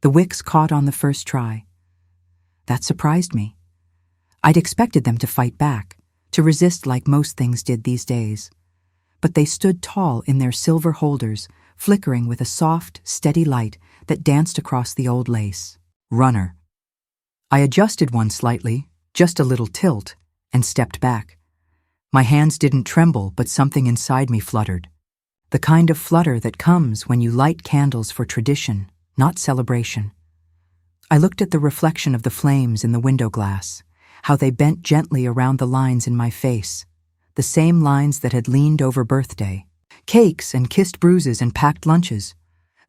The wicks caught on the first try. That surprised me. I'd expected them to fight back, to resist like most things did these days. But they stood tall in their silver holders, flickering with a soft, steady light that danced across the old lace. Runner. I adjusted one slightly, just a little tilt, and stepped back. My hands didn't tremble, but something inside me fluttered. The kind of flutter that comes when you light candles for tradition, not celebration. I looked at the reflection of the flames in the window glass, how they bent gently around the lines in my face, the same lines that had leaned over birthday, cakes and kissed bruises and packed lunches.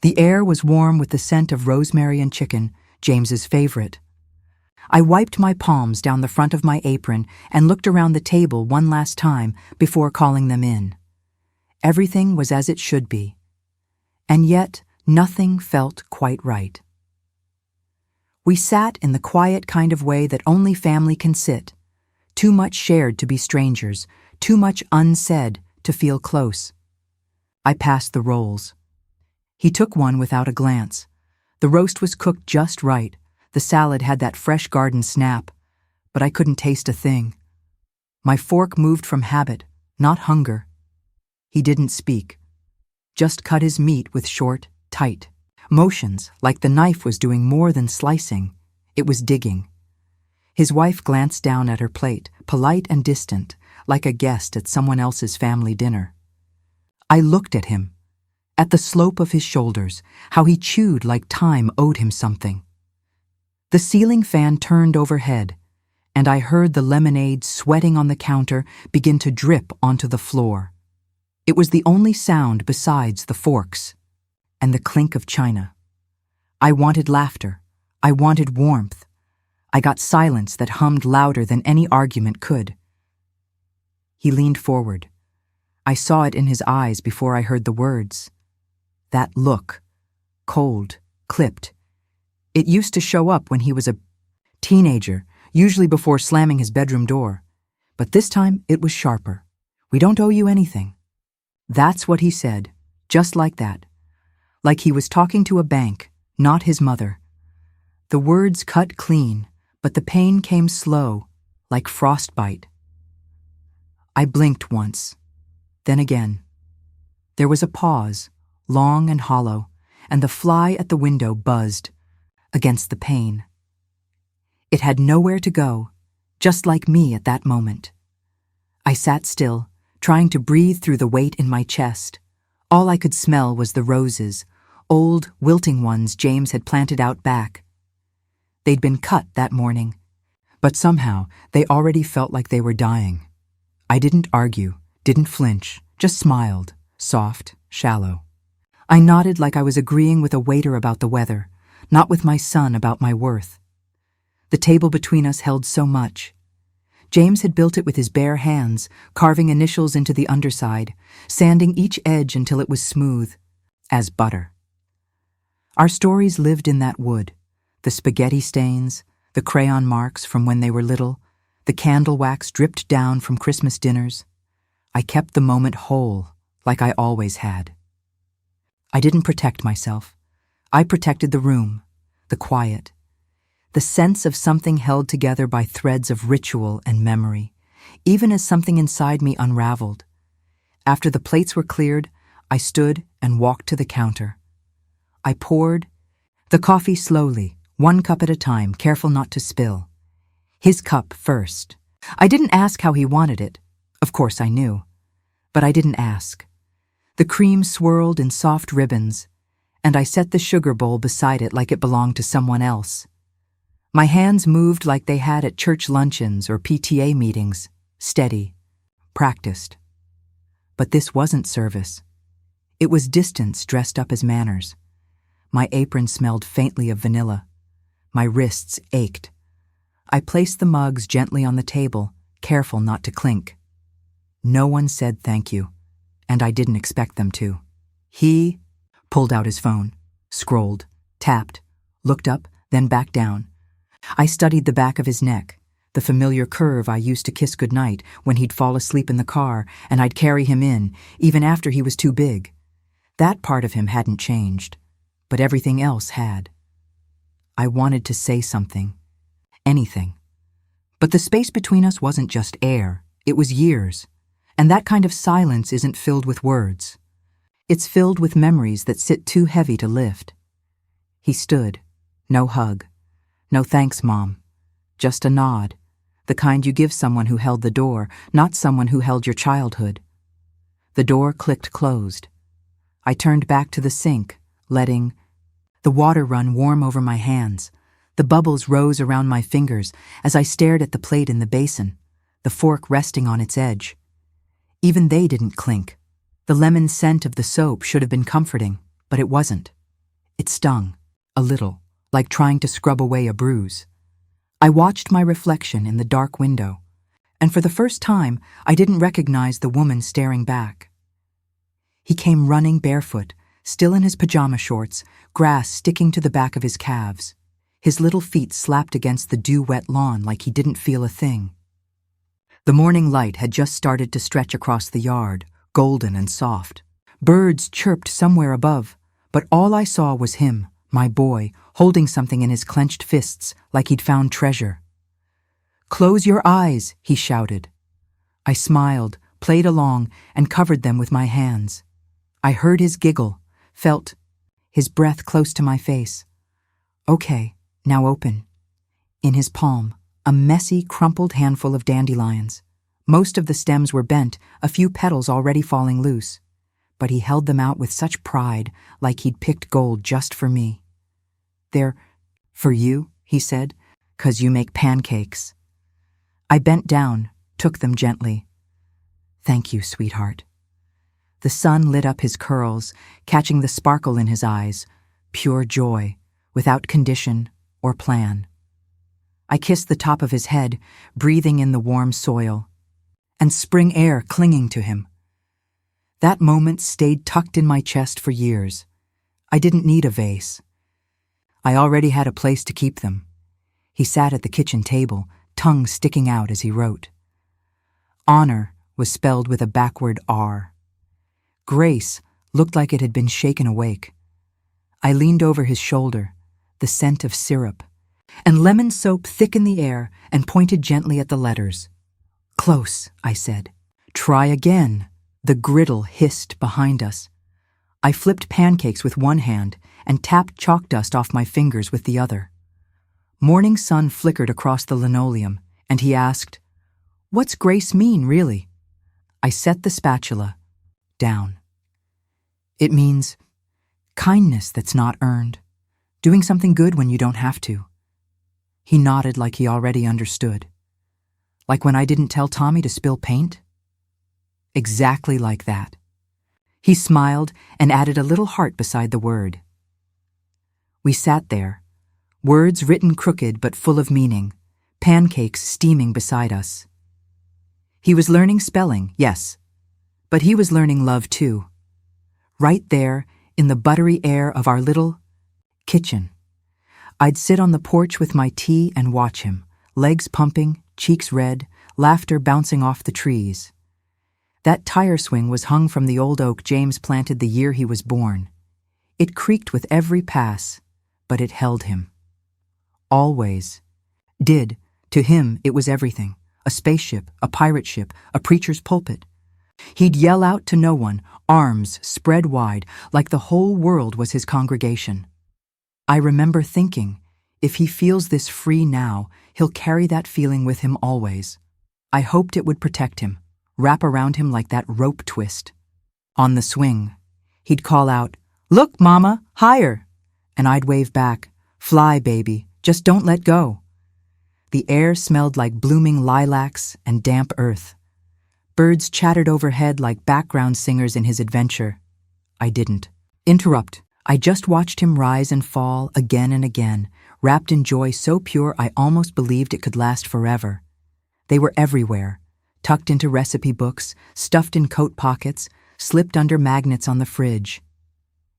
The air was warm with the scent of rosemary and chicken, James's favorite. I wiped my palms down the front of my apron and looked around the table one last time before calling them in. Everything was as it should be. And yet, nothing felt quite right. We sat in the quiet kind of way that only family can sit, too much shared to be strangers, too much unsaid to feel close. I passed the rolls. He took one without a glance. The roast was cooked just right. The salad had that fresh garden snap, but I couldn't taste a thing. My fork moved from habit, not hunger. He didn't speak, just cut his meat with short, tight motions, like the knife was doing more than slicing. It was digging. His wife glanced down at her plate, polite and distant, like a guest at someone else's family dinner. I looked at him, at the slope of his shoulders, how he chewed like time owed him something. The ceiling fan turned overhead, and I heard the lemonade sweating on the counter begin to drip onto the floor. It was the only sound besides the forks and the clink of china. I wanted laughter. I wanted warmth. I got silence that hummed louder than any argument could. He leaned forward. I saw it in his eyes before I heard the words. That look, cold, clipped. It used to show up when he was a teenager, usually before slamming his bedroom door. But this time it was sharper. We don't owe you anything. That's what he said, just like that. Like he was talking to a bank, not his mother. The words cut clean, but the pain came slow, like frostbite. I blinked once, then again. There was a pause, long and hollow, and the fly at the window buzzed against the pane. It had nowhere to go, just like me at that moment. I sat still, trying to breathe through the weight in my chest. All I could smell was the roses, old, wilting ones James had planted out back. They'd been cut that morning, but somehow they already felt like they were dying. I didn't argue, didn't flinch, just smiled, soft, shallow. I nodded like I was agreeing with a waiter about the weather, not with my son about my worth. The table between us held so much. James had built it with his bare hands, carving initials into the underside, sanding each edge until it was smooth, as butter. Our stories lived in that wood, the spaghetti stains, the crayon marks from when they were little, the candle wax dripped down from Christmas dinners. I kept the moment whole, like I always had. I didn't protect myself. I protected the room, the quiet, the sense of something held together by threads of ritual and memory, even as something inside me unraveled. After the plates were cleared, I stood and walked to the counter. I poured the coffee slowly, one cup at a time, careful not to spill. His cup first. I didn't ask how he wanted it. Of course I knew. But I didn't ask. The cream swirled in soft ribbons, and I set the sugar bowl beside it like it belonged to someone else. My hands moved like they had at church luncheons or PTA meetings, steady, practiced. But this wasn't service. It was distance dressed up as manners. My apron smelled faintly of vanilla. My wrists ached. I placed the mugs gently on the table, careful not to clink. No one said thank you, and I didn't expect them to. He pulled out his phone, scrolled, tapped, looked up, then back down. I studied the back of his neck, the familiar curve I used to kiss goodnight when he'd fall asleep in the car and I'd carry him in, even after he was too big. That part of him hadn't changed, but everything else had. I wanted to say something. Anything. But the space between us wasn't just air, it was years. And that kind of silence isn't filled with words. It's filled with memories that sit too heavy to lift. He stood. No hug. No thanks, Mom. Just a nod. The kind you give someone who held the door, not someone who held your childhood. The door clicked closed. I turned back to the sink, letting the water run warm over my hands. The bubbles rose around my fingers as I stared at the plate in the basin, the fork resting on its edge. Even they didn't clink. The lemon scent of the soap should have been comforting, but it wasn't. It stung, a little, like trying to scrub away a bruise. I watched my reflection in the dark window, and for the first time, I didn't recognize the woman staring back. He came running barefoot, still in his pajama shorts, grass sticking to the back of his calves. His little feet slapped against the dew-wet lawn like he didn't feel a thing. The morning light had just started to stretch across the yard, golden and soft. Birds chirped somewhere above, but all I saw was him, my boy, holding something in his clenched fists like he'd found treasure. "Close your eyes," he shouted. I smiled, played along, and covered them with my hands. I heard his giggle, felt his breath close to my face. "Okay, now open." In his palm, a messy, crumpled handful of dandelions. Most of the stems were bent, a few petals already falling loose. But he held them out with such pride, like he'd picked gold just for me. "They're for you," he said, "'cause you make pancakes." I bent down, took them gently. "Thank you, sweetheart." The sun lit up his curls, catching the sparkle in his eyes, pure joy, without condition or plan. I kissed the top of his head, breathing in the warm soil, and spring air clinging to him. That moment stayed tucked in my chest for years. I didn't need a vase. I already had a place to keep them. He sat at the kitchen table, tongue sticking out as he wrote. Honor was spelled with a backward R. Grace looked like it had been shaken awake. I leaned over his shoulder, the scent of syrup, and lemon soap thick in the air, and pointed gently at the letters. "Close," I said. "Try again." The griddle hissed behind us. I flipped pancakes with one hand and tapped chalk dust off my fingers with the other. Morning sun flickered across the linoleum, and he asked, "What's grace mean, really?" I set the spatula down. "It means kindness that's not earned, doing something good when you don't have to." He nodded like he already understood. "Like when I didn't tell Tommy to spill paint?" Exactly like that. He smiled and added a little heart beside the word. We sat there, words written crooked but full of meaning, pancakes steaming beside us. He was learning spelling, yes, but he was learning love too. Right there, in the buttery air of our little kitchen. I'd sit on the porch with my tea and watch him, legs pumping, cheeks red, laughter bouncing off the trees. That tire swing was hung from the old oak James planted the year he was born. It creaked with every pass, but it held him. Always. Did. To him, it was everything. A spaceship, a pirate ship, a preacher's pulpit. He'd yell out to no one, arms spread wide, like the whole world was his congregation. I remember thinking, if he feels this free now, he'll carry that feeling with him always. I hoped it would protect him, wrap around him like that rope twist. On the swing, he'd call out, "Look, Mama, higher!" And I'd wave back, "Fly, baby, just don't let go." The air smelled like blooming lilacs and damp earth. Birds chattered overhead like background singers in his adventure. I didn't interrupt. I just watched him rise and fall again and again, wrapped in joy so pure I almost believed it could last forever. They were everywhere, tucked into recipe books, stuffed in coat pockets, slipped under magnets on the fridge.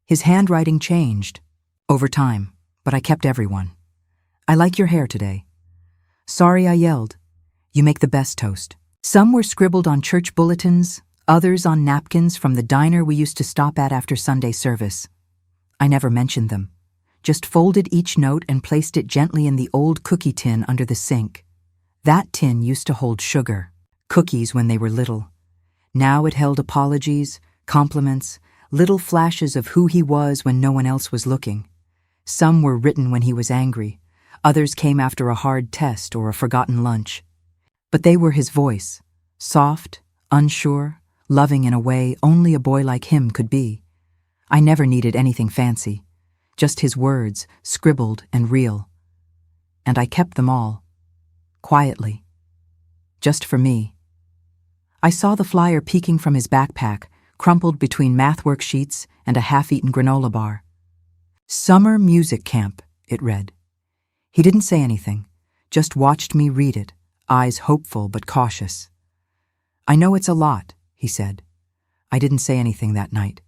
His handwriting changed over time, but I kept everyone. "I like your hair today." "Sorry I yelled." "You make the best toast." Some were scribbled on church bulletins, others on napkins from the diner we used to stop at after Sunday service. I never mentioned them, just folded each note and placed it gently in the old cookie tin under the sink. That tin used to hold sugar, cookies when they were little. Now it held apologies, compliments, little flashes of who he was when no one else was looking. Some were written when he was angry, others came after a hard test or a forgotten lunch. But they were his voice, soft, unsure, loving in a way only a boy like him could be. I never needed anything fancy, just his words, scribbled and real. And I kept them all, quietly, just for me. I saw the flyer peeking from his backpack, crumpled between math worksheets and a half-eaten granola bar. Summer Music Camp, it read. He didn't say anything, just watched me read it, eyes hopeful but cautious. I know it's a lot, he said. I didn't say anything that night.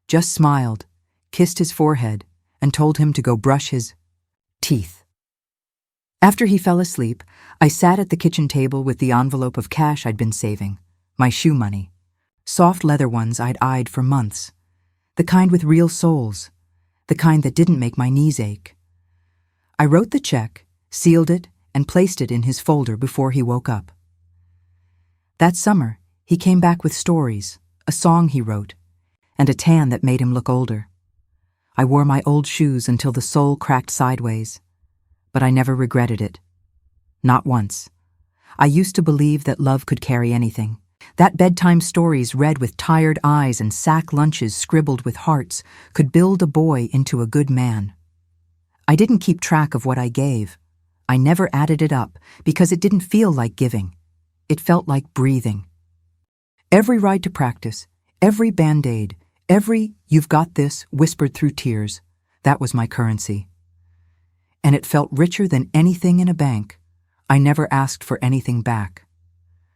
Just smiled, kissed his forehead, and told him to go brush his teeth. After he fell asleep, I sat at the kitchen table with the envelope of cash I'd been saving, my shoe money, soft leather ones I'd eyed for months, the kind with real soles, the kind that didn't make my knees ache. I wrote the check, sealed it, and placed it in his folder before he woke up. That summer, he came back with stories, a song he wrote, and a tan that made him look older. I wore my old shoes until the sole cracked sideways, but I never regretted it. Not once. I used to believe that love could carry anything, that bedtime stories read with tired eyes and sack lunches scribbled with hearts could build a boy into a good man. I didn't keep track of what I gave. I never added it up because it didn't feel like giving. It felt like breathing. Every ride to practice, every Band-Aid, every "you've got this" whispered through tears, that was my currency. And it felt richer than anything in a bank. I never asked for anything back.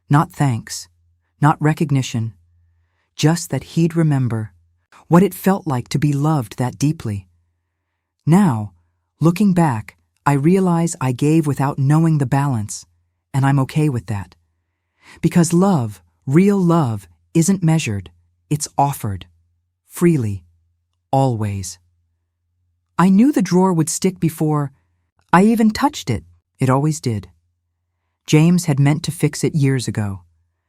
Not thanks, not recognition, just that he'd remember what it felt like to be loved that deeply. Now, looking back, I realize I gave without knowing the balance, and I'm okay with that. Because love, real love, isn't measured, it's offered. Freely. Always. I knew the drawer would stick before I even touched it. It always did. James had meant to fix it years ago.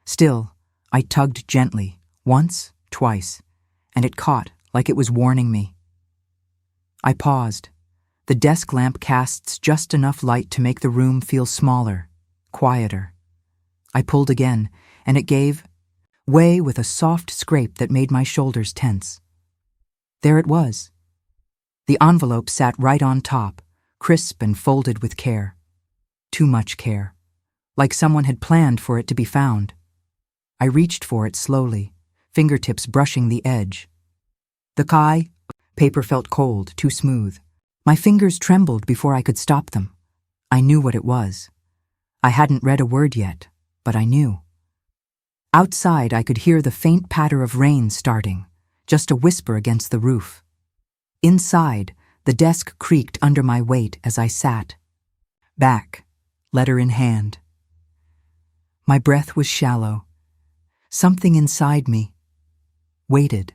Still, I tugged gently, once, twice, and it caught like it was warning me. I paused. The desk lamp casts just enough light to make the room feel smaller, quieter. I pulled again, and it gave way with a soft scrape that made my shoulders tense. There it was. The envelope sat right on top, crisp and folded with care. Too much care. Like someone had planned for it to be found. I reached for it slowly, fingertips brushing the edge. The paper felt cold, too smooth. My fingers trembled before I could stop them. I knew what it was. I hadn't read a word yet, but I knew. Outside, I could hear the faint patter of rain starting, just a whisper against the roof. Inside, the desk creaked under my weight as I sat. Back, letter in hand. My breath was shallow. Something inside me waited.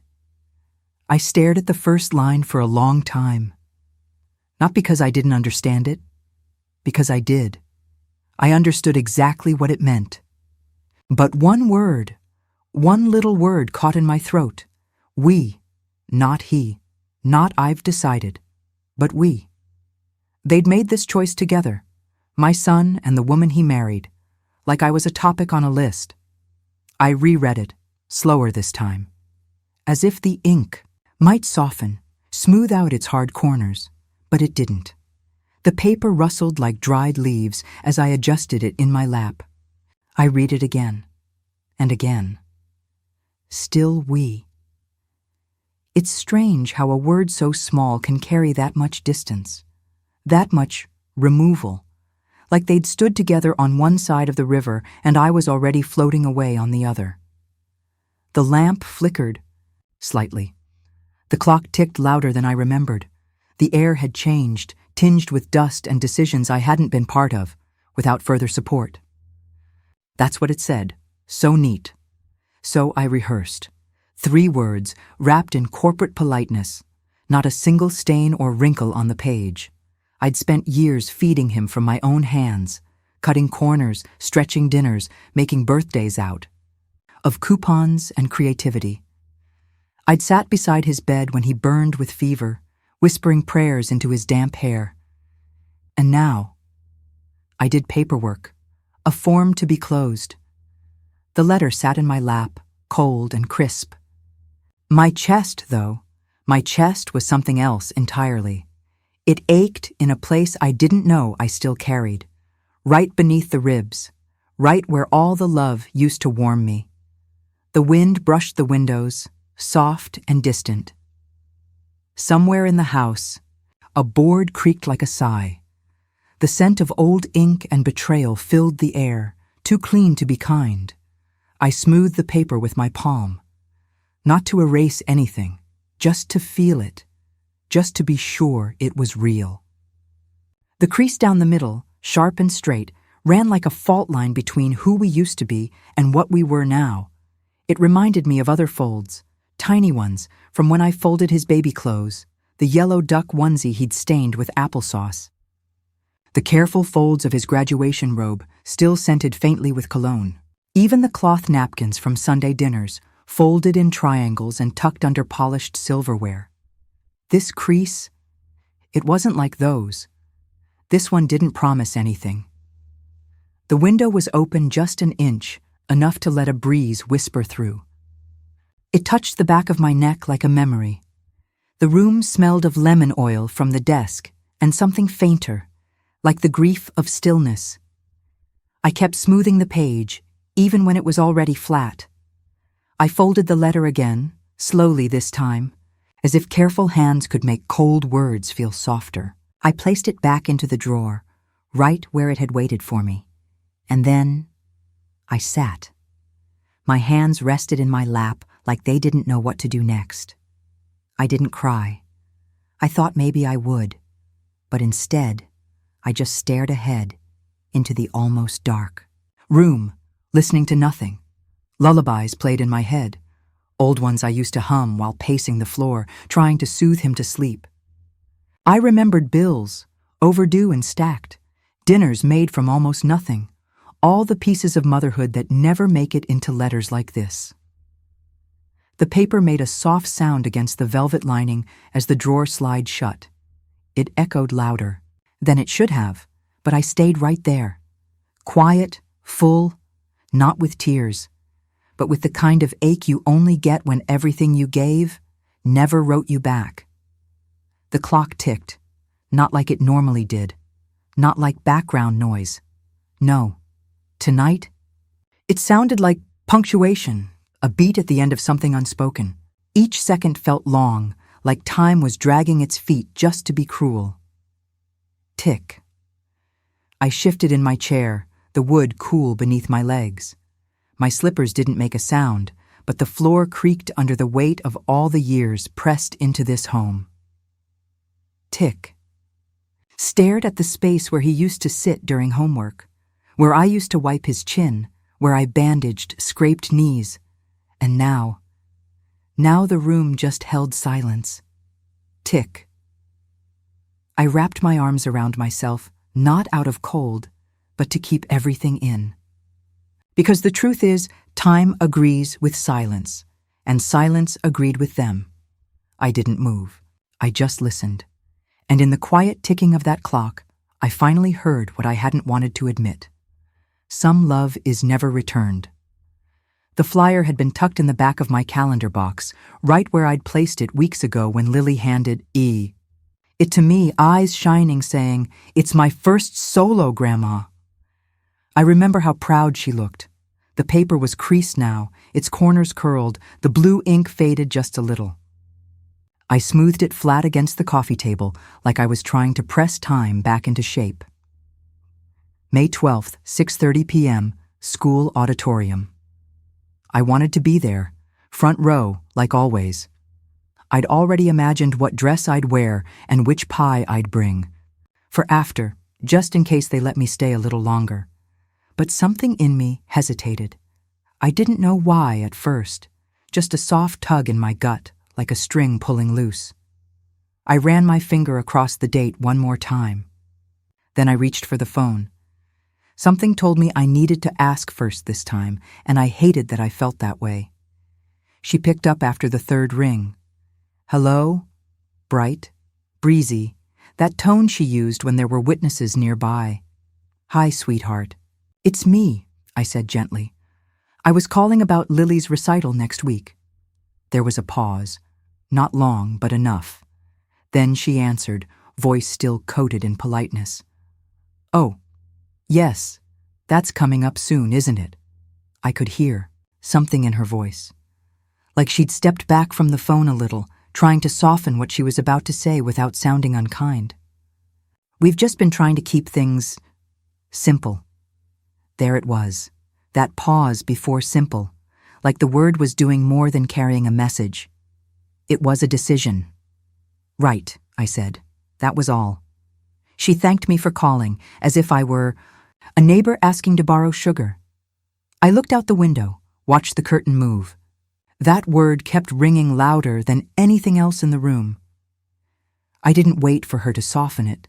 I stared at the first line for a long time. Not because I didn't understand it, because I did. I understood exactly what it meant. But one word, one little word caught in my throat. We, not he, not I've decided, but we. They'd made this choice together, my son and the woman he married, like I was a topic on a list. I reread it, slower this time, as if the ink might soften, smooth out its hard corners, but it didn't. The paper rustled like dried leaves as I adjusted it in my lap. I read it again, and again. Still we. It's strange how a word so small can carry that much distance, that much removal, like they'd stood together on one side of the river and I was already floating away on the other. The lamp flickered, slightly. The clock ticked louder than I remembered. The air had changed, tinged with dust and decisions I hadn't been part of, without further support. That's what it said, so neat. So I rehearsed. 3 words, wrapped in corporate politeness. not a single stain or wrinkle on the page. I'd spent years feeding him from my own hands, cutting corners, stretching dinners, making birthdays out of coupons and creativity. I'd sat beside his bed when he burned with fever, whispering prayers into his damp hair. And now, I did paperwork, a form to be closed. The letter sat in my lap, cold and crisp. My chest, though, my chest was something else entirely. It ached in a place I didn't know I still carried, right beneath the ribs, right where all the love used to warm me. The wind brushed the windows, soft and distant. Somewhere in the house, a board creaked like a sigh. The scent of old ink and betrayal filled the air, too clean to be kind. I smoothed the paper with my palm. Not to erase anything, just to feel it, just to be sure it was real. The crease down the middle, sharp and straight, ran like a fault line between who we used to be and what we were now. It reminded me of other folds, tiny ones, from when I folded his baby clothes, the yellow duck onesie he'd stained with applesauce. The careful folds of his graduation robe, still scented faintly with cologne. Even the cloth napkins from Sunday dinners, folded in triangles and tucked under polished silverware. This crease, it wasn't like those. This one didn't promise anything. The window was open just an inch, enough to let a breeze whisper through. It touched the back of my neck like a memory. The room smelled of lemon oil from the desk and something fainter, like the grief of stillness. I kept smoothing the page, even when it was already flat. I folded the letter again, slowly this time, as if careful hands could make cold words feel softer. I placed it back into the drawer, right where it had waited for me. And then I sat. My hands rested in my lap like they didn't know what to do next. I didn't cry. I thought maybe I would, but instead, I just stared ahead into the almost dark room, listening to nothing. Lullabies played in my head, old ones I used to hum while pacing the floor, trying to soothe him to sleep. I remembered bills, overdue and stacked, dinners made from almost nothing, all the pieces of motherhood that never make it into letters like this. The paper made a soft sound against the velvet lining as the drawer slid shut. It echoed louder than it should have, but I stayed right there, quiet, full, not with tears, but with the kind of ache you only get when everything you gave never wrote you back. The clock ticked, not like it normally did, not like background noise. No, tonight, it sounded like punctuation, a beat at the end of something unspoken. Each second felt long, like time was dragging its feet just to be cruel. Tick. I shifted in my chair, the wood cool beneath my legs. My slippers didn't make a sound, but the floor creaked under the weight of all the years pressed into this home. Tick. Stared at the space where he used to sit during homework, where I used to wipe his chin, where I bandaged scraped knees, and now the room just held silence. Tick. I wrapped my arms around myself, not out of cold, but to keep everything in. Because the truth is, time agrees with silence, and silence agreed with them. I didn't move. I just listened. And in the quiet ticking of that clock, I finally heard what I hadn't wanted to admit. Some love is never returned. The flyer had been tucked in the back of my calendar box, right where I'd placed it weeks ago when Lily handed it to me, eyes shining, saying, "It's my first solo, Grandma." I remember how proud she looked. The paper was creased now, its corners curled, the blue ink faded just a little. I smoothed it flat against the coffee table like I was trying to press time back into shape. May 12th, 6:30 p.m., school auditorium. I wanted to be there, front row, like always. I'd already imagined what dress I'd wear and which pie I'd bring. For after, just in case they let me stay a little longer. But something in me hesitated. I didn't know why at first, just a soft tug in my gut, like a string pulling loose. I ran my finger across the date one more time. Then I reached for the phone. Something told me I needed to ask first this time, and I hated that I felt that way. She picked up after the third ring. Hello? Bright, breezy, that tone she used when there were witnesses nearby. Hi, sweetheart. It's me, I said gently. I was calling about Lily's recital next week. There was a pause. Not long, but enough. Then she answered, voice still coated in politeness. Oh, yes, that's coming up soon, isn't it? I could hear something in her voice. Like she'd stepped back from the phone a little, trying to soften what she was about to say without sounding unkind. We've just been trying to keep things simple. There it was, that pause before simple, like the word was doing more than carrying a message. It was a decision. Right, I said. That was all. She thanked me for calling, as if I were a neighbor asking to borrow sugar. I looked out the window, watched the curtain move. That word kept ringing louder than anything else in the room. I didn't wait for her to soften it.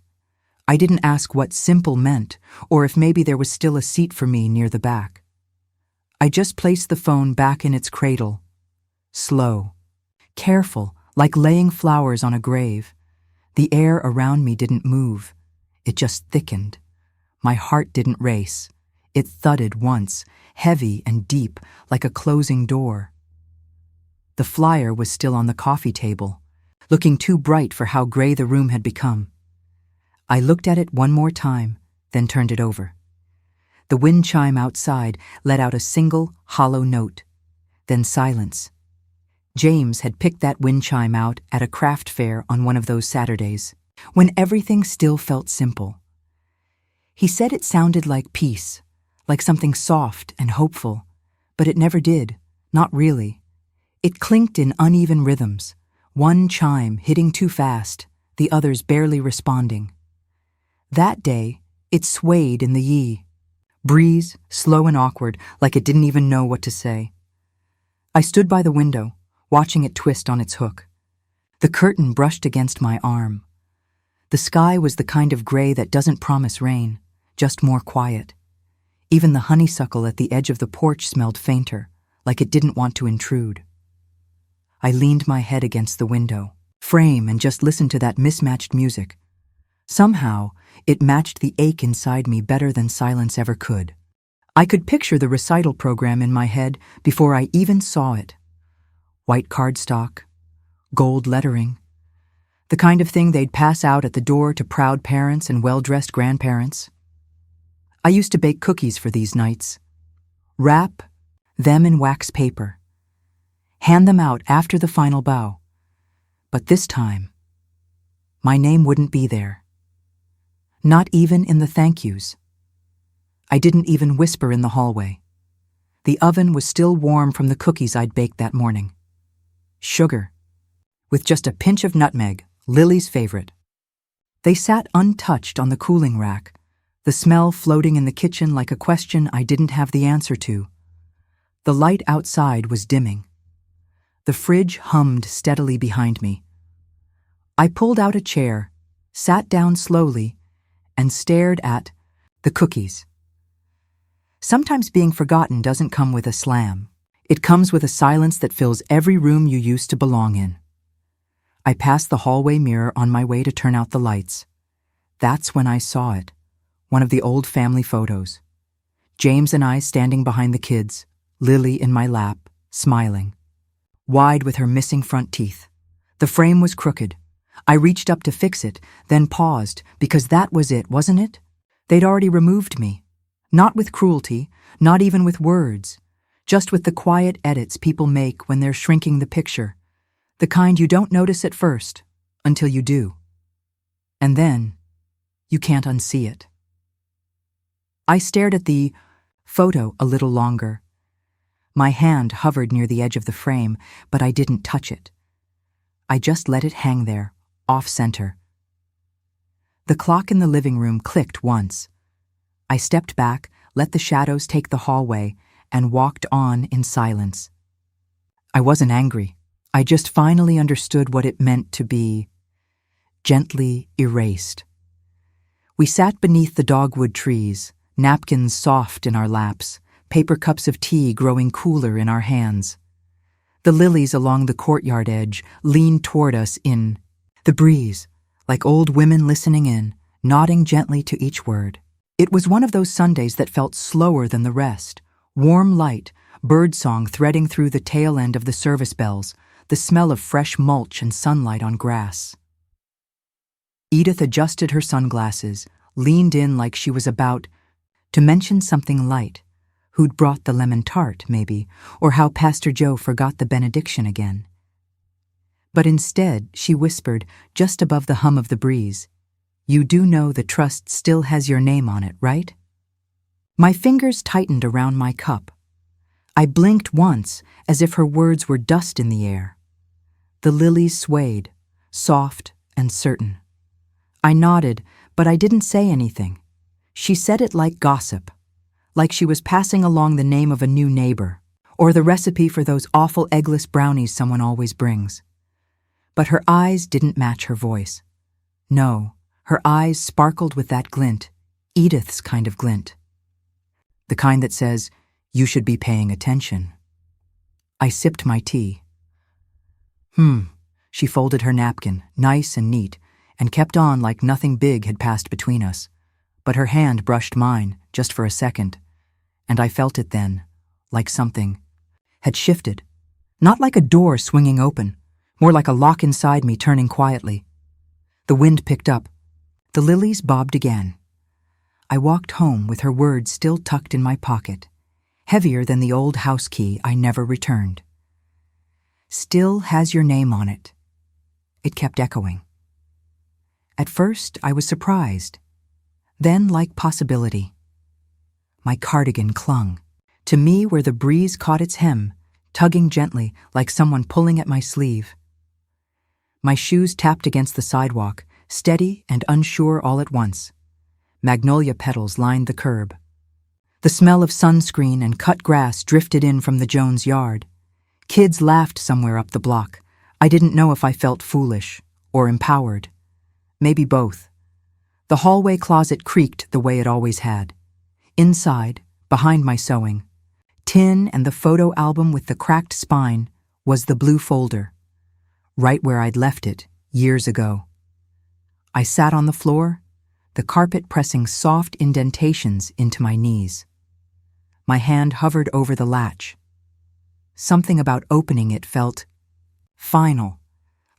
I didn't ask what simple meant, or if maybe there was still a seat for me near the back. I just placed the phone back in its cradle. Slow, careful, like laying flowers on a grave. The air around me didn't move. It just thickened. My heart didn't race. It thudded once, heavy and deep, like a closing door. The flyer was still on the coffee table, looking too bright for how gray the room had become. I looked at it one more time, then turned it over. The wind chime outside let out a single, hollow note. Then silence. James had picked that wind chime out at a craft fair on one of those Saturdays, when everything still felt simple. He said it sounded like peace, like something soft and hopeful, but it never did, not really. It clinked in uneven rhythms, one chime hitting too fast, the others barely responding. That day, it swayed in the yi. Breeze, slow and awkward, like it didn't even know what to say. I stood by the window, watching it twist on its hook. The curtain brushed against my arm. The sky was the kind of gray that doesn't promise rain, just more quiet. Even the honeysuckle at the edge of the porch smelled fainter, like it didn't want to intrude. I leaned my head against the window frame and just listened to that mismatched music. Somehow, it matched the ache inside me better than silence ever could. I could picture the recital program in my head before I even saw it. White cardstock, gold lettering, the kind of thing they'd pass out at the door to proud parents and well-dressed grandparents. I used to bake cookies for these nights. Wrap them in wax paper. Hand them out after the final bow. But this time, my name wouldn't be there. Not even in the thank yous. I didn't even whisper in the hallway. The oven was still warm from the cookies I'd baked that morning. Sugar, with just a pinch of nutmeg, Lily's favorite. They sat untouched on the cooling rack, the smell floating in the kitchen like a question I didn't have the answer to. The light outside was dimming. The fridge hummed steadily behind me. I pulled out a chair, sat down slowly, and stared at the cookies. Sometimes being forgotten doesn't come with a slam. It comes with a silence that fills every room you used to belong in. I passed the hallway mirror on my way to turn out the lights. That's when I saw it, one of the old family photos. James and I standing behind the kids, Lily in my lap, smiling. Wide with her missing front teeth. The frame was crooked. I reached up to fix it, then paused, because that was it, wasn't it? They'd already removed me. Not with cruelty, not even with words, just with the quiet edits people make when they're shrinking the picture, the kind you don't notice at first, until you do. And then, you can't unsee it. I stared at the photo a little longer. My hand hovered near the edge of the frame, but I didn't touch it. I just let it hang there, off-center. The clock in the living room clicked once. I stepped back, let the shadows take the hallway, and walked on in silence. I wasn't angry. I just finally understood what it meant to be gently erased. We sat beneath the dogwood trees, napkins soft in our laps, paper cups of tea growing cooler in our hands. The lilies along the courtyard edge leaned toward us in the breeze, like old women listening in, nodding gently to each word. It was one of those Sundays that felt slower than the rest. Warm light, birdsong threading through the tail end of the service bells, the smell of fresh mulch and sunlight on grass. Edith adjusted her sunglasses, leaned in like she was about to mention something light. Who'd brought the lemon tart, maybe, or how Pastor Joe forgot the benediction again. But instead, she whispered, just above the hum of the breeze, "You do know the trust still has your name on it, right?" My fingers tightened around my cup. I blinked once, as if her words were dust in the air. The lilies swayed, soft and certain. I nodded, but I didn't say anything. She said it like gossip, like she was passing along the name of a new neighbor, or the recipe for those awful eggless brownies someone always brings. But her eyes didn't match her voice. No, her eyes sparkled with that glint, Edith's kind of glint. The kind that says, you should be paying attention. I sipped my tea. She folded her napkin, nice and neat, and kept on like nothing big had passed between us. But her hand brushed mine, just for a second, and I felt it then, like something had shifted. Not like a door swinging open, more like a lock inside me turning quietly. The wind picked up. The lilies bobbed again. I walked home with her words still tucked in my pocket, heavier than the old house key I never returned. Still has your name on it. It kept echoing. At first, I was surprised. Then, like possibility. My cardigan clung to me where the breeze caught its hem, tugging gently like someone pulling at my sleeve. My shoes tapped against the sidewalk, steady and unsure all at once. Magnolia petals lined the curb. The smell of sunscreen and cut grass drifted in from the Jones yard. Kids laughed somewhere up the block. I didn't know if I felt foolish or empowered. Maybe both. The hallway closet creaked the way it always had. Inside, behind my sewing, tin and the photo album with the cracked spine, was the blue folder, right where I'd left it years ago. I sat on the floor, the carpet pressing soft indentations into my knees. My hand hovered over the latch. Something about opening it felt final,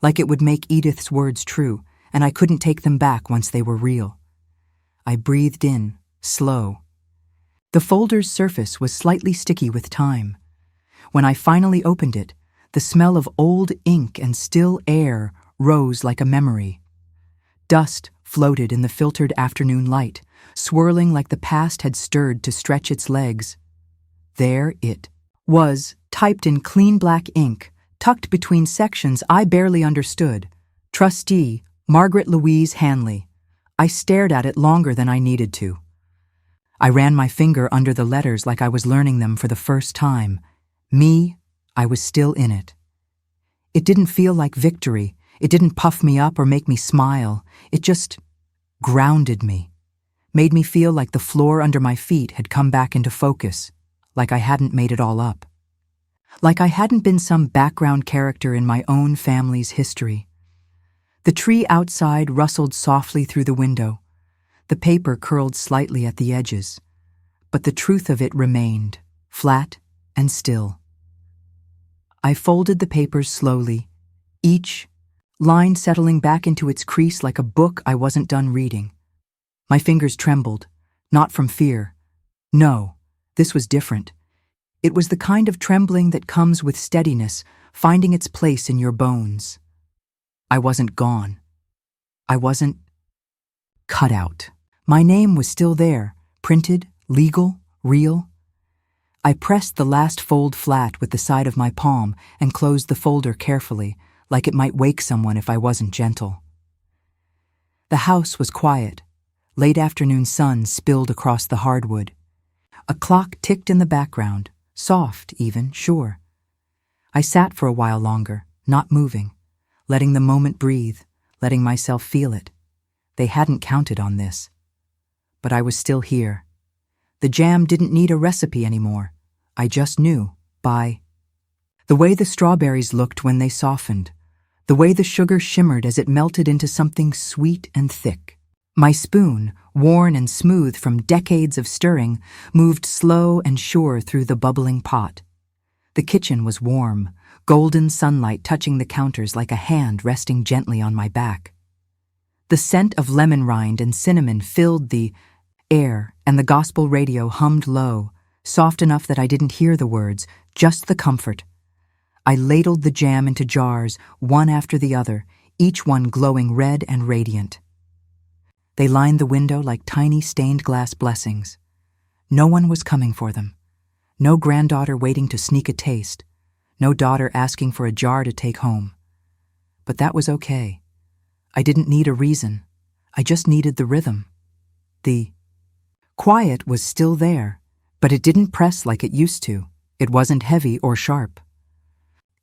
like it would make Edith's words true, and I couldn't take them back once they were real. I breathed in, slow. The folder's surface was slightly sticky with time. When I finally opened it, the smell of old ink and still air rose like a memory. Dust floated in the filtered afternoon light, swirling like the past had stirred to stretch its legs. There it was, typed in clean black ink, tucked between sections I barely understood. Trustee, Margaret Louise Hanley. I stared at it longer than I needed to. I ran my finger under the letters like I was learning them for the first time. Me, I was still in it. It didn't feel like victory. It didn't puff me up or make me smile. It just grounded me, made me feel like the floor under my feet had come back into focus, like I hadn't made it all up. Like I hadn't been some background character in my own family's history. The tree outside rustled softly through the window. The paper curled slightly at the edges, but the truth of it remained, flat and still. I folded the papers slowly, each line settling back into its crease like a book I wasn't done reading. My fingers trembled, not from fear. No, this was different. It was the kind of trembling that comes with steadiness, finding its place in your bones. I wasn't gone. I wasn't cut out. My name was still there, printed, legal, real. I pressed the last fold flat with the side of my palm and closed the folder carefully, like it might wake someone if I wasn't gentle. The house was quiet. Late afternoon sun spilled across the hardwood. A clock ticked in the background, soft even, sure. I sat for a while longer, not moving, letting the moment breathe, letting myself feel it. They hadn't counted on this. But I was still here. The jam didn't need a recipe anymore. I just knew, by the way the strawberries looked when they softened, the way the sugar shimmered as it melted into something sweet and thick. My spoon, worn and smooth from decades of stirring, moved slow and sure through the bubbling pot. The kitchen was warm, golden sunlight touching the counters like a hand resting gently on my back. The scent of lemon rind and cinnamon filled the air, and the gospel radio hummed low, soft enough that I didn't hear the words, just the comfort. I ladled the jam into jars, one after the other, each one glowing red and radiant. They lined the window like tiny stained glass blessings. No one was coming for them. No granddaughter waiting to sneak a taste. No daughter asking for a jar to take home. But that was okay. I didn't need a reason. I just needed the rhythm. The quiet was still there, but it didn't press like it used to. It wasn't heavy or sharp.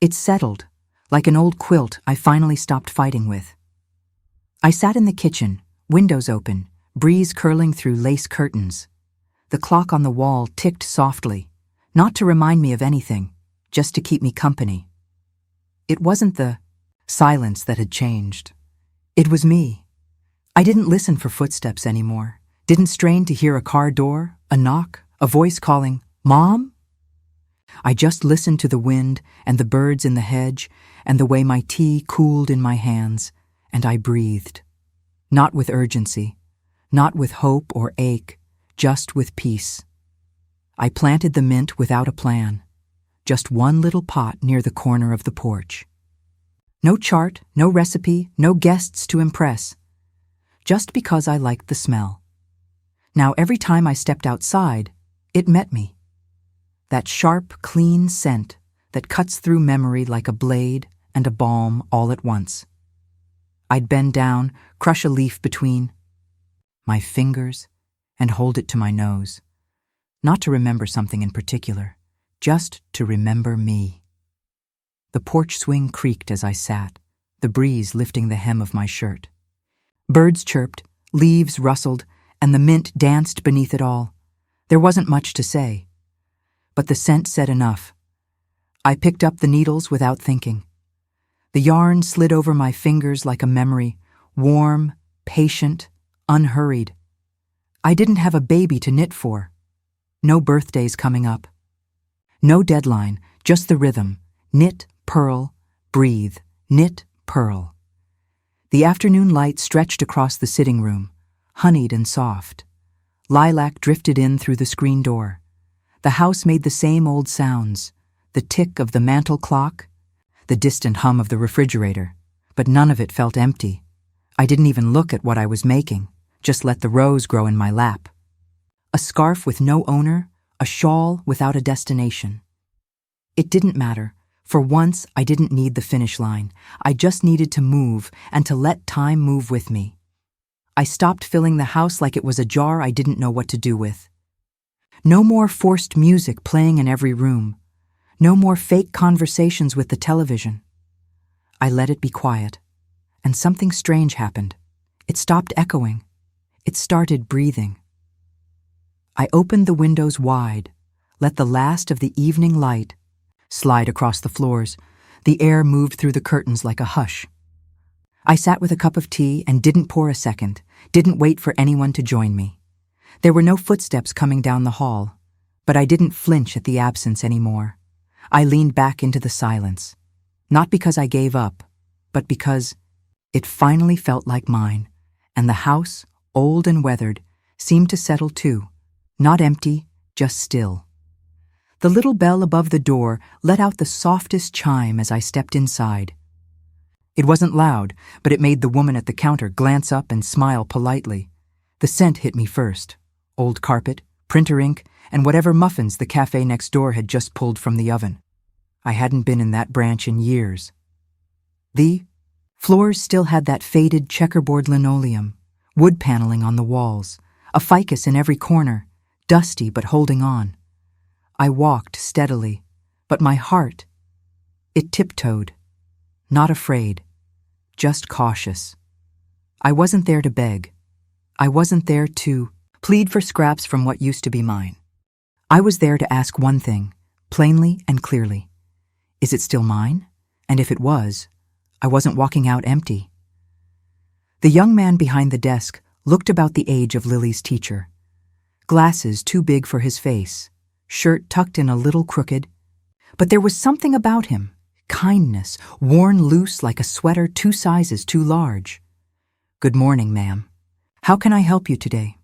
It settled, like an old quilt I finally stopped fighting with. I sat in the kitchen, windows open, breeze curling through lace curtains. The clock on the wall ticked softly, not to remind me of anything, just to keep me company. It wasn't the silence that had changed. It was me. I didn't listen for footsteps anymore, didn't strain to hear a car door, a knock, a voice calling, "Mom?" I just listened to the wind and the birds in the hedge and the way my tea cooled in my hands, and I breathed. Not with urgency, not with hope or ache, just with peace. I planted the mint without a plan, just one little pot near the corner of the porch. No chart, no recipe, no guests to impress, just because I liked the smell. Now every time I stepped outside, it met me. That sharp, clean scent that cuts through memory like a blade and a balm all at once. I'd bend down, crush a leaf between my fingers, and hold it to my nose. Not to remember something in particular, just to remember me. The porch swing creaked as I sat, the breeze lifting the hem of my shirt. Birds chirped, leaves rustled, and the mint danced beneath it all. There wasn't much to say, but the scent said enough. I picked up the needles without thinking. The yarn slid over my fingers like a memory, warm, patient, unhurried. I didn't have a baby to knit for. No birthdays coming up. No deadline, just the rhythm. Knit, purl, breathe, knit, purl. The afternoon light stretched across the sitting room, honeyed and soft. Lilac drifted in through the screen door. The house made the same old sounds, the tick of the mantel clock, the distant hum of the refrigerator, but none of it felt empty. I didn't even look at what I was making, just let the rose grow in my lap. A scarf with no owner, a shawl without a destination. It didn't matter. For once, I didn't need the finish line. I just needed to move and to let time move with me. I stopped filling the house like it was a jar I didn't know what to do with. No more forced music playing in every room. No more fake conversations with the television. I let it be quiet, and something strange happened. It stopped echoing. It started breathing. I opened the windows wide, let the last of the evening light slide across the floors. The air moved through the curtains like a hush. I sat with a cup of tea and didn't pour a second, didn't wait for anyone to join me. There were no footsteps coming down the hall, but I didn't flinch at the absence anymore. I leaned back into the silence, not because I gave up, but because it finally felt like mine, and the house, old and weathered, seemed to settle too, not empty, just still. The little bell above the door let out the softest chime as I stepped inside. It wasn't loud, but it made the woman at the counter glance up and smile politely. The scent hit me first. Old carpet, printer ink, and whatever muffins the cafe next door had just pulled from the oven. I hadn't been in that branch in years. The floors still had that faded checkerboard linoleum, wood paneling on the walls, a ficus in every corner, dusty but holding on. I walked steadily, but my heart, it tiptoed. Not afraid, just cautious. I wasn't there to beg. I wasn't there to plead for scraps from what used to be mine. I was there to ask one thing, plainly and clearly. Is it still mine? And if it was, I wasn't walking out empty. The young man behind the desk looked about the age of Lily's teacher. Glasses too big for his face, shirt tucked in a little crooked. But there was something about him, kindness, worn loose like a sweater 2 sizes too large. "Good morning, ma'am. How can I help you today?"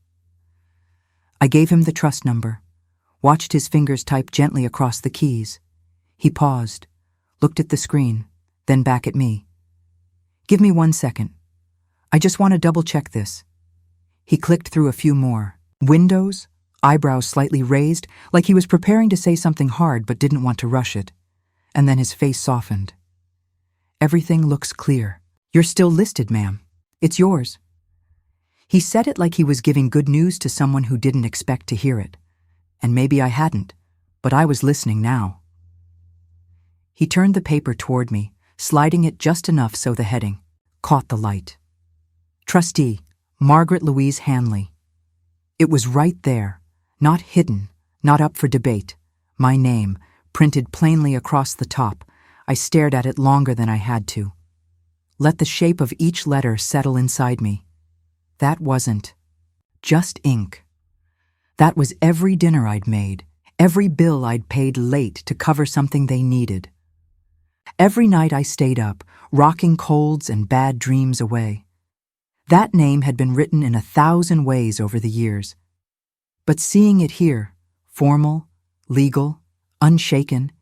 I gave him the trust number, watched his fingers type gently across the keys. He paused, looked at the screen, then back at me. "Give me 1 second. I just want to double-check this." He clicked through a few more. Windows, eyebrows slightly raised, like he was preparing to say something hard but didn't want to rush it. And then his face softened. "Everything looks clear. You're still listed, ma'am. It's yours." He said it like he was giving good news to someone who didn't expect to hear it. And maybe I hadn't, but I was listening now. He turned the paper toward me, sliding it just enough so the heading caught the light. Trustee, Margaret Louise Hanley. It was right there, not hidden, not up for debate. My name, printed plainly across the top. I stared at it longer than I had to. Let the shape of each letter settle inside me. That wasn't just ink. That was every dinner I'd made, every bill I'd paid late to cover something they needed. Every night I stayed up, rocking colds and bad dreams away. That name had been written in 1,000 ways over the years. But seeing it here, formal, legal, unshaken,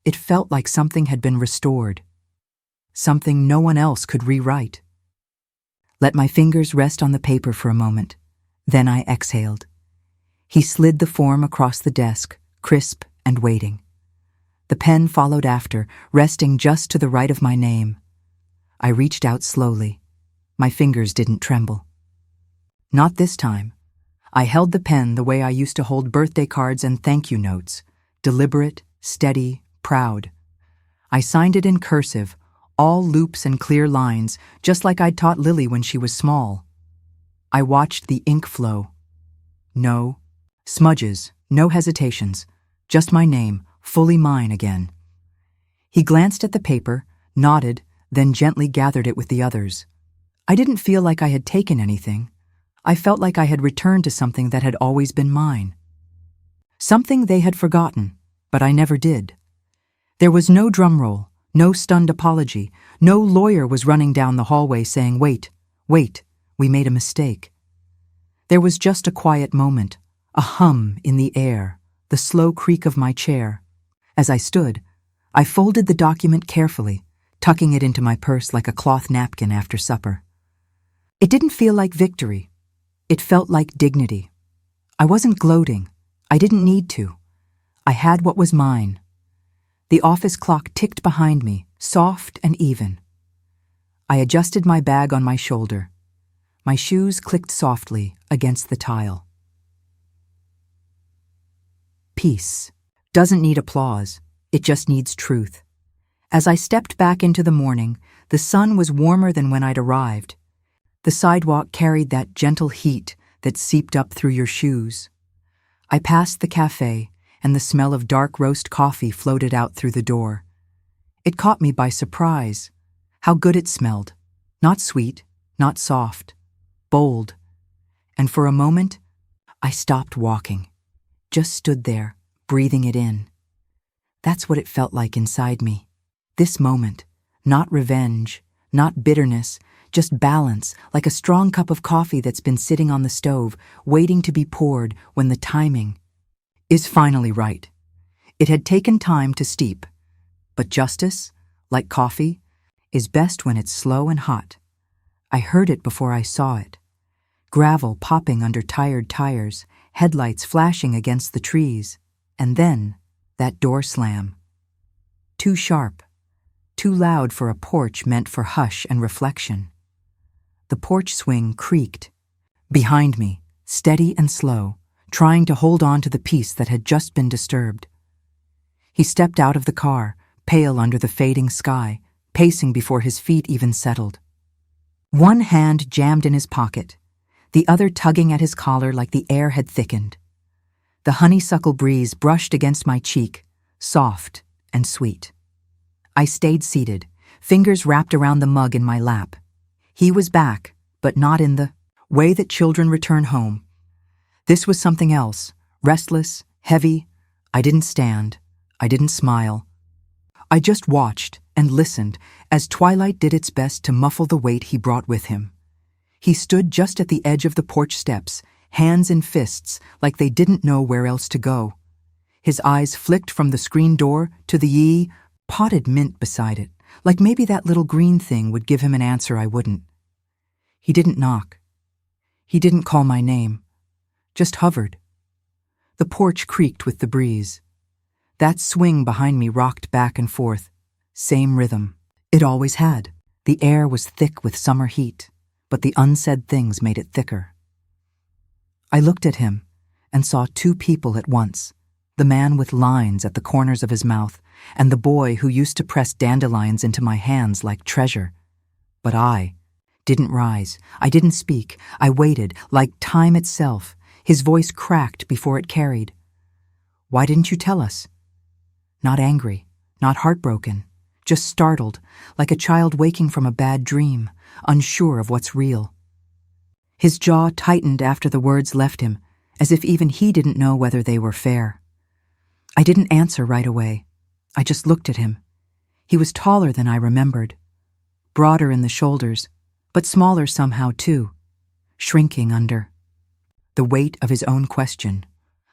it felt like something had been restored. Something no one else could rewrite. Let my fingers rest on the paper for a moment. Then I exhaled. He slid the form across the desk, crisp and waiting. The pen followed after, resting just to the right of my name. I reached out slowly. My fingers didn't tremble. Not this time. I held the pen the way I used to hold birthday cards and thank you notes, deliberate, steady, proud. I signed it in cursive, all loops and clear lines, just like I'd taught Lily when she was small. I watched the ink flow. No smudges, no hesitations, just my name, fully mine again. He glanced at the paper, nodded, then gently gathered it with the others. I didn't feel like I had taken anything. I felt like I had returned to something that had always been mine. Something they had forgotten, but I never did. There was no drum roll, no stunned apology, no lawyer was running down the hallway saying, wait, we made a mistake. There was just a quiet moment, a hum in the air, the slow creak of my chair. As I stood, I folded the document carefully, tucking it into my purse like a cloth napkin after supper. It didn't feel like victory. It felt like dignity. I wasn't gloating. I didn't need to. I had what was mine. The office clock ticked behind me, soft and even. I adjusted my bag on my shoulder. My shoes clicked softly against the tile. Peace doesn't need applause. It just needs truth. As I stepped back into the morning, the sun was warmer than when I'd arrived. The sidewalk carried that gentle heat that seeped up through your shoes. I passed the cafe, and the smell of dark roast coffee floated out through the door. It caught me by surprise. How good it smelled. Not sweet, not soft, bold. And for a moment, I stopped walking. Just stood there, breathing it in. That's what it felt like inside me. This moment, not revenge, not bitterness, just balance, like a strong cup of coffee that's been sitting on the stove, waiting to be poured when the timing is finally right. It had taken time to steep, but justice, like coffee, is best when it's slow and hot. I heard it before I saw it. Gravel popping under tired tires, headlights flashing against the trees, and then that door slam. Too sharp, too loud for a porch meant for hush and reflection. The porch swing creaked. Behind me, steady and slow, trying to hold on to the peace that had just been disturbed. He stepped out of the car, pale under the fading sky, pacing before his feet even settled. One hand jammed in his pocket, the other tugging at his collar like the air had thickened. The honeysuckle breeze brushed against my cheek, soft and sweet. I stayed seated, fingers wrapped around the mug in my lap. He was back, but not in the way that children return home. This was something else, restless, heavy. I didn't stand. I didn't smile. I just watched and listened as twilight did its best to muffle the weight he brought with him. He stood just at the edge of the porch steps, hands in fists, like they didn't know where else to go. His eyes flicked from the screen door to the potted mint beside it, like maybe that little green thing would give him an answer I wouldn't. He didn't knock. He didn't call my name. Just hovered. The porch creaked with the breeze. That swing behind me rocked back and forth. Same rhythm. It always had. The air was thick with summer heat, but the unsaid things made it thicker. I looked at him and saw two people at once, the man with lines at the corners of his mouth and the boy who used to press dandelions into my hands like treasure. But I didn't rise. I didn't speak. I waited, like time itself. His voice cracked before it carried. Why didn't you tell us? Not angry, not heartbroken, just startled, like a child waking from a bad dream, unsure of what's real. His jaw tightened after the words left him, as if even he didn't know whether they were fair. I didn't answer right away. I just looked at him. He was taller than I remembered, broader in the shoulders, but smaller somehow too, shrinking under the weight of his own question.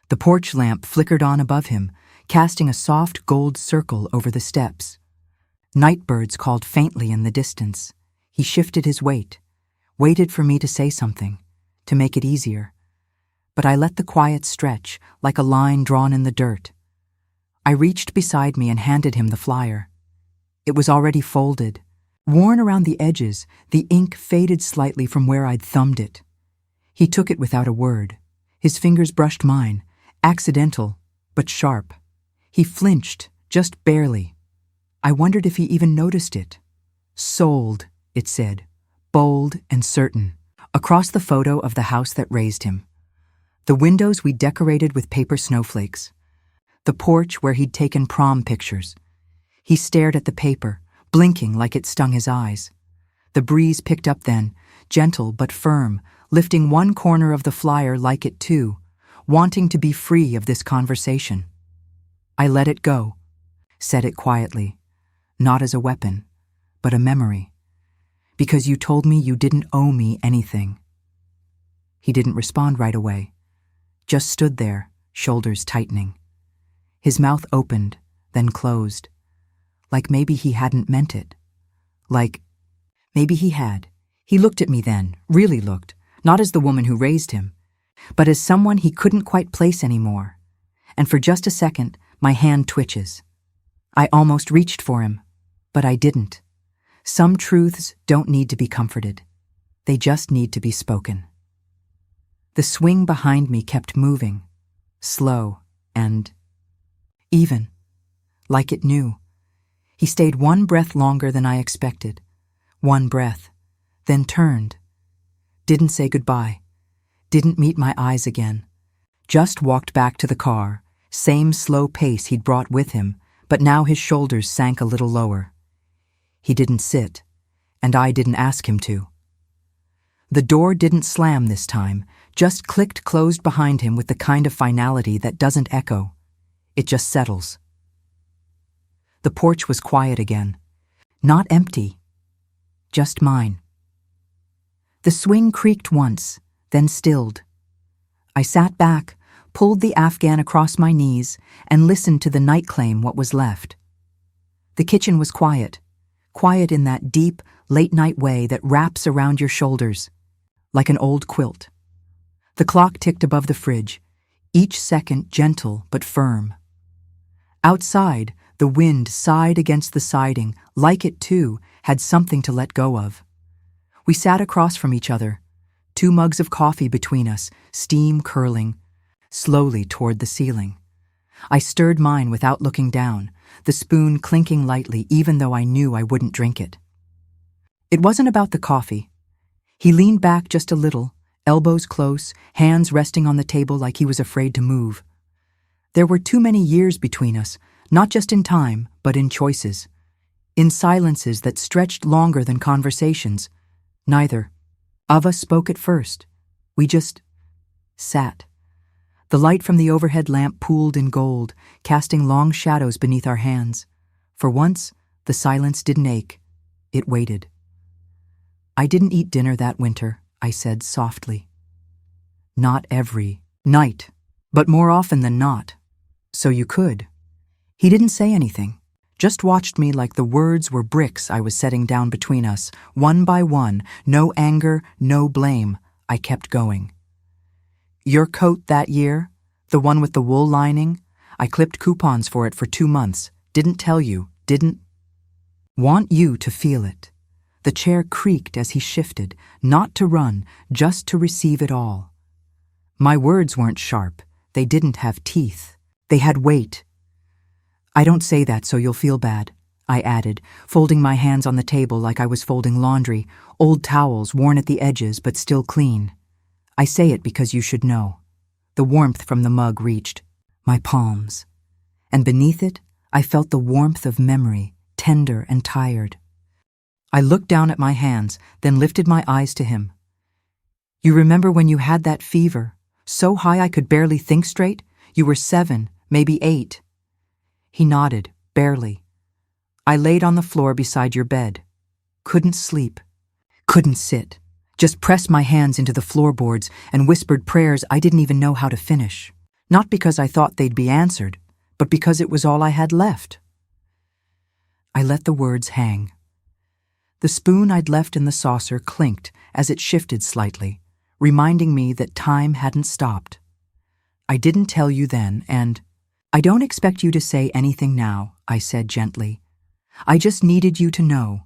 The porch lamp flickered on above him, casting a soft gold circle over the steps. Nightbirds called faintly in the distance. He shifted his weight, waited for me to say something, to make it easier. But I let the quiet stretch like a line drawn in the dirt. I reached beside me and handed him the flyer. It was already folded. Worn around the edges, the ink faded slightly from where I'd thumbed it. He took it without a word. His fingers brushed mine, accidental, but sharp. He flinched, just barely. I wondered if he even noticed it. Sold, it said, bold and certain, across the photo of the house that raised him. The windows we decorated with paper snowflakes. The porch where he'd taken prom pictures. He stared at the paper, blinking like it stung his eyes. The breeze picked up then, gentle but firm, lifting one corner of the flyer like it too, wanting to be free of this conversation. I let it go, said it quietly, not as a weapon, but a memory, because you told me you didn't owe me anything. He didn't respond right away, just stood there, shoulders tightening. His mouth opened, then closed, like maybe he hadn't meant it. Like, maybe he had. He looked at me then, really looked, not as the woman who raised him, but as someone he couldn't quite place anymore. And for just a second, my hand twitches. I almost reached for him, but I didn't. Some truths don't need to be comforted. They just need to be spoken. The swing behind me kept moving, slow and even, like it knew. He stayed one breath longer than I expected. One breath, then turned. Didn't say goodbye. Didn't meet my eyes again. Just walked back to the car, same slow pace he'd brought with him, but now his shoulders sank a little lower. He didn't sit, and I didn't ask him to. The door didn't slam this time, just clicked closed behind him with the kind of finality that doesn't echo. It just settles. The porch was quiet again. Not empty. Just mine. The swing creaked once, then stilled. I sat back, pulled the Afghan across my knees, and listened to the night claim what was left. The kitchen was quiet. Quiet in that deep, late-night way that wraps around your shoulders, like an old quilt. The clock ticked above the fridge, each second gentle but firm. Outside, the wind sighed against the siding, like it, too, had something to let go of. We sat across from each other, 2 mugs of coffee between us, steam curling, slowly toward the ceiling. I stirred mine without looking down, the spoon clinking lightly even though I knew I wouldn't drink it. It wasn't about the coffee. He leaned back just a little, elbows close, hands resting on the table like he was afraid to move. There were too many years between us, not just in time, but in choices. In silences that stretched longer than conversations. Neither of us spoke at first. We just sat. The light from the overhead lamp pooled in gold, casting long shadows beneath our hands. For once, the silence didn't ache. It waited. "I didn't eat dinner that winter," I said softly. "Not every night, but more often than not. So you could." He didn't say anything, just watched me like the words were bricks I was setting down between us, one by one, no anger, no blame. I kept going. "Your coat that year, the one with the wool lining, I clipped coupons for it for 2 months. Didn't tell you, didn't want you to feel it." The chair creaked as he shifted, not to run, just to receive it all. My words weren't sharp. They didn't have teeth. They had weight. "I don't say that so you'll feel bad," I added, folding my hands on the table like I was folding laundry, old towels worn at the edges but still clean. "I say it because you should know." The warmth from the mug reached my palms, and beneath it, I felt the warmth of memory, tender and tired. I looked down at my hands, then lifted my eyes to him. "You remember when you had that fever, so high I could barely think straight? You were 7, maybe 8. He nodded, barely. "I laid on the floor beside your bed. Couldn't sleep. Couldn't sit. Just pressed my hands into the floorboards and whispered prayers I didn't even know how to finish. Not because I thought they'd be answered, but because it was all I had left." I let the words hang. The spoon I'd left in the saucer clinked as it shifted slightly, reminding me that time hadn't stopped. "I didn't tell you then, and I don't expect you to say anything now," I said gently. "I just needed you to know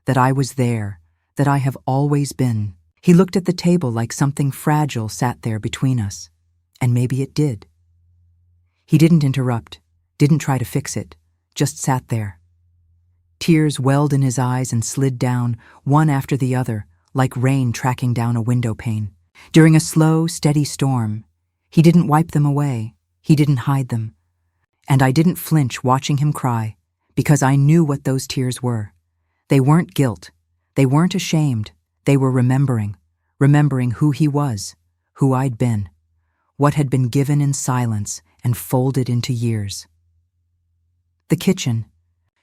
that I was there, that I have always been." He looked at the table like something fragile sat there between us, and maybe it did. He didn't interrupt, didn't try to fix it, just sat there. Tears welled in his eyes and slid down, one after the other, like rain tracking down a window pane. During a slow, steady storm, he didn't wipe them away, he didn't hide them. And I didn't flinch watching him cry, because I knew what those tears were. They weren't guilt, they weren't ashamed, they were remembering who he was, who I'd been, what had been given in silence and folded into years. The kitchen.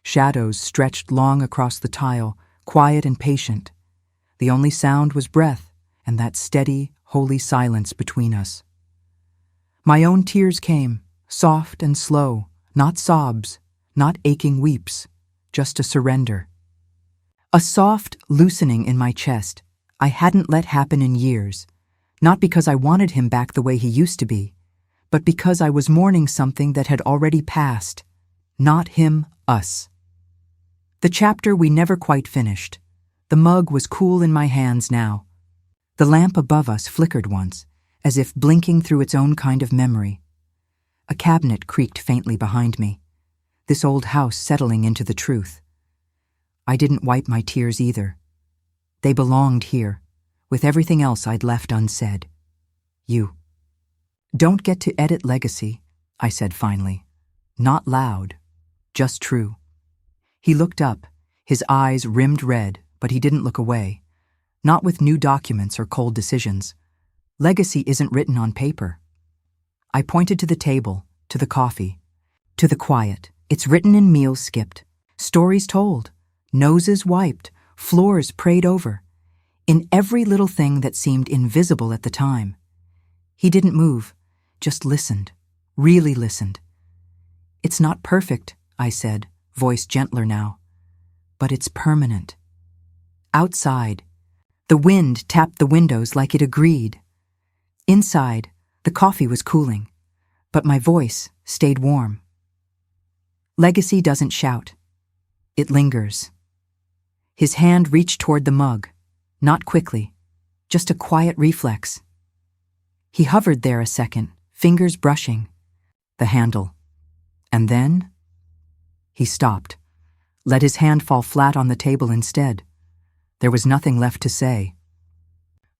Shadows stretched long across the tile, quiet and patient. The only sound was breath and that steady, holy silence between us. My own tears came, soft and slow, not sobs, not aching weeps, just a surrender. A soft loosening in my chest I hadn't let happen in years, not because I wanted him back the way he used to be, but because I was mourning something that had already passed. Not him, us. The chapter we never quite finished. The mug was cool in my hands now. The lamp above us flickered once, as if blinking through its own kind of memory. A cabinet creaked faintly behind me, this old house settling into the truth. I didn't wipe my tears either. They belonged here, with everything else I'd left unsaid. "You don't get to edit legacy," I said finally. Not loud, just true. He looked up, his eyes rimmed red, but he didn't look away. Not with new documents or cold decisions. Legacy isn't written on paper. I pointed to the table, to the coffee, to the quiet. It's written in meals skipped, stories told, noses wiped, floors prayed over, in every little thing that seemed invisible at the time. He didn't move, just listened, really listened. "It's not perfect," I said, voice gentler now, "but it's permanent." Outside, the wind tapped the windows like it agreed. Inside, the coffee was cooling, but my voice stayed warm. Legacy doesn't shout. It lingers. His hand reached toward the mug, not quickly, just a quiet reflex. He hovered there a second, fingers brushing the handle. And then he stopped, let his hand fall flat on the table instead. There was nothing left to say.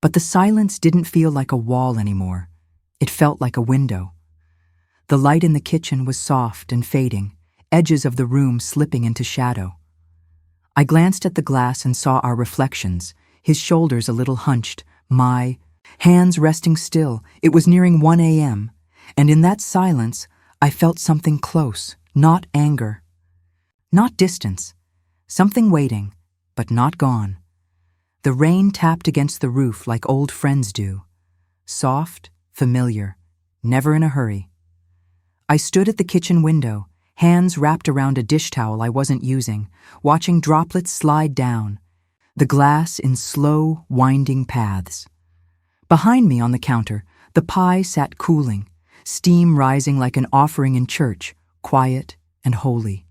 But the silence didn't feel like a wall anymore. It felt like a window. The light in the kitchen was soft and fading, edges of the room slipping into shadow. I glanced at the glass and saw our reflections, his shoulders a little hunched, my hands resting still. It was nearing 1 a.m., and in that silence, I felt something close, not anger, not distance, something waiting, but not gone. The rain tapped against the roof like old friends do. Soft, familiar, never in a hurry. I stood at the kitchen window, hands wrapped around a dish towel I wasn't using, watching droplets slide down, the glass in slow, winding paths. Behind me on the counter, the pie sat cooling, steam rising like an offering in church, quiet and holy.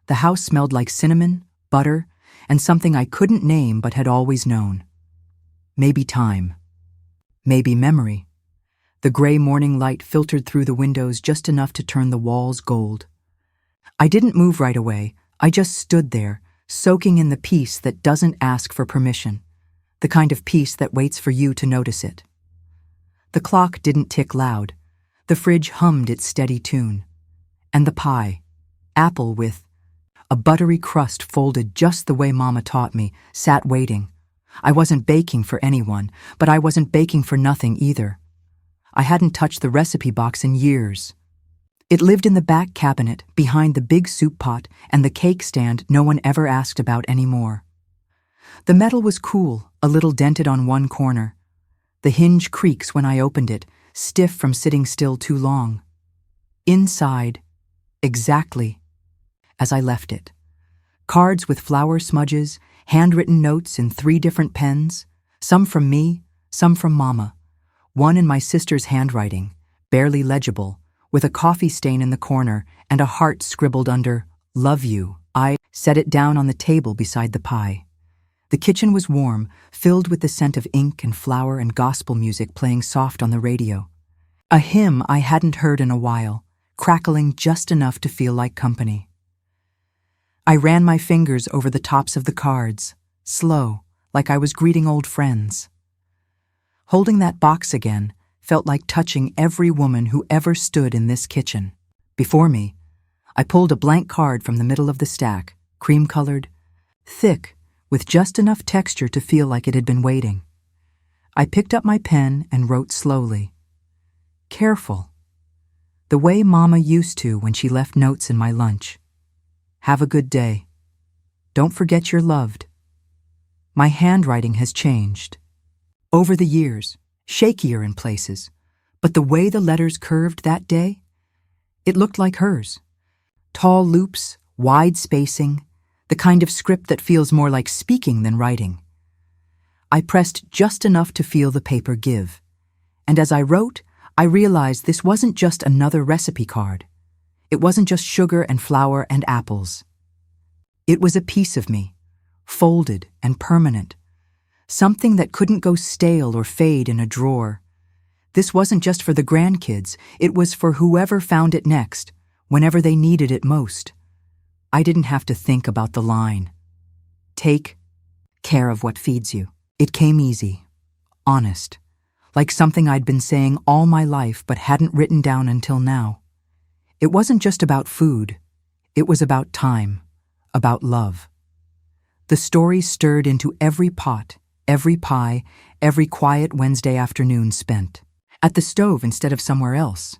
The house smelled like cinnamon, butter, and something I couldn't name but had always known. Maybe time. Maybe memory. The gray morning light filtered through the windows just enough to turn the walls gold. I didn't move right away. I just stood there, soaking in the peace that doesn't ask for permission, the kind of peace that waits for you to notice it. The clock didn't tick loud. The fridge hummed its steady tune. And the pie, apple with a buttery crust folded just the way Mama taught me, sat waiting. I wasn't baking for anyone, but I wasn't baking for nothing either. I hadn't touched the recipe box in years. It lived in the back cabinet, behind the big soup pot and the cake stand no one ever asked about anymore. The metal was cool, a little dented on one corner. The hinge creaks when I opened it, stiff from sitting still too long. Inside, exactly as I left it. Cards with flour smudges, handwritten notes in 3 different pens, some from me, some from Mama. One in my sister's handwriting, barely legible, with a coffee stain in the corner and a heart scribbled under, "Love you." I set it down on the table beside the pie. The kitchen was warm, filled with the scent of ink and flour and gospel music playing soft on the radio. A hymn I hadn't heard in a while, crackling just enough to feel like company. I ran my fingers over the tops of the cards, slow, like I was greeting old friends. Holding that box again felt like touching every woman who ever stood in this kitchen. Before me, I pulled a blank card from the middle of the stack, cream-colored, thick, with just enough texture to feel like it had been waiting. I picked up my pen and wrote slowly. Careful. The way Mama used to when she left notes in my lunch. Have a good day. Don't forget you're loved. My handwriting has changed. Over the years, shakier in places, but the way the letters curved that day, it looked like hers. Tall loops, wide spacing, the kind of script that feels more like speaking than writing. I pressed just enough to feel the paper give, and as I wrote, I realized this wasn't just another recipe card. It wasn't just sugar and flour and apples. It was a piece of me, folded and permanent, something that couldn't go stale or fade in a drawer. This wasn't just for the grandkids, it was for whoever found it next, whenever they needed it most. I didn't have to think about the line. Take care of what feeds you. It came easy, honest, like something I'd been saying all my life but hadn't written down until now. It wasn't just about food. It was about time, about love. The story stirred into every pot, every pie, every quiet Wednesday afternoon spent at the stove instead of somewhere else.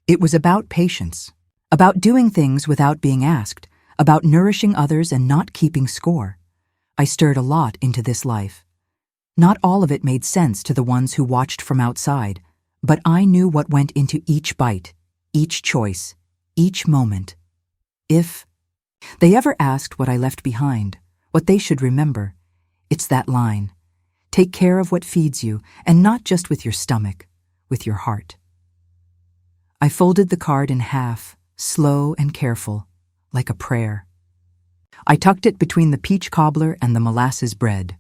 It was about patience, about doing things without being asked, about nourishing others and not keeping score. I stirred a lot into this life. Not all of it made sense to the ones who watched from outside, but I knew what went into each bite, each choice, each moment. If they ever asked what I left behind, what they should remember, it's that line. Take care of what feeds you, and not just with your stomach, with your heart. I folded the card in half, slow and careful, like a prayer. I tucked it between the peach cobbler and the molasses bread,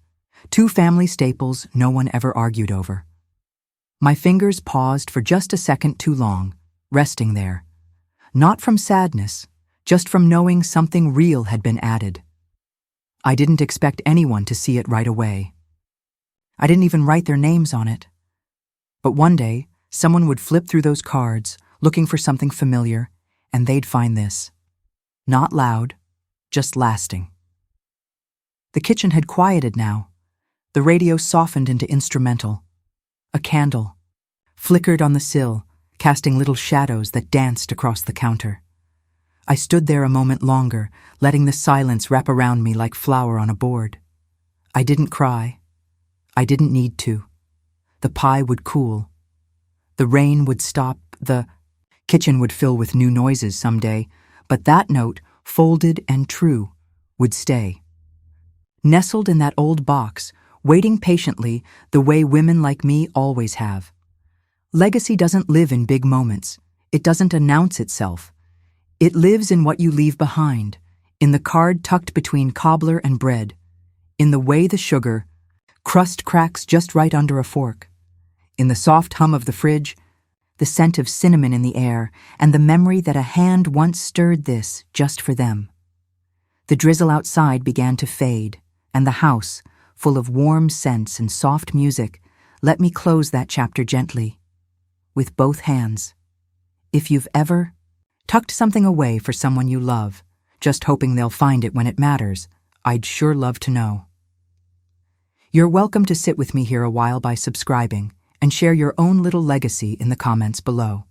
2 family staples no one ever argued over. My fingers paused for just a second too long, resting there. Not from sadness, just from knowing something real had been added. I didn't expect anyone to see it right away. I didn't even write their names on it. But one day, someone would flip through those cards, looking for something familiar, and they'd find this. Not loud, just lasting. The kitchen had quieted now. The radio softened into instrumental. A candle flickered on the sill, casting little shadows that danced across the counter. I stood there a moment longer, letting the silence wrap around me like flour on a board. I didn't cry. I didn't need to. The pie would cool. The rain would stop. The kitchen would fill with new noises someday, but that note, folded and true, would stay. Nestled in that old box, waiting patiently the way women like me always have. Legacy doesn't live in big moments. It doesn't announce itself. It lives in what you leave behind, in the card tucked between cobbler and bread, in the way the sugar, crust cracks just right under a fork, in the soft hum of the fridge, the scent of cinnamon in the air, and the memory that a hand once stirred this just for them. The drizzle outside began to fade, and the house, full of warm scents and soft music, let me close that chapter gently, with both hands. If you've ever tucked something away for someone you love, just hoping they'll find it when it matters, I'd sure love to know. You're welcome to sit with me here a while by subscribing and share your own little legacy in the comments below.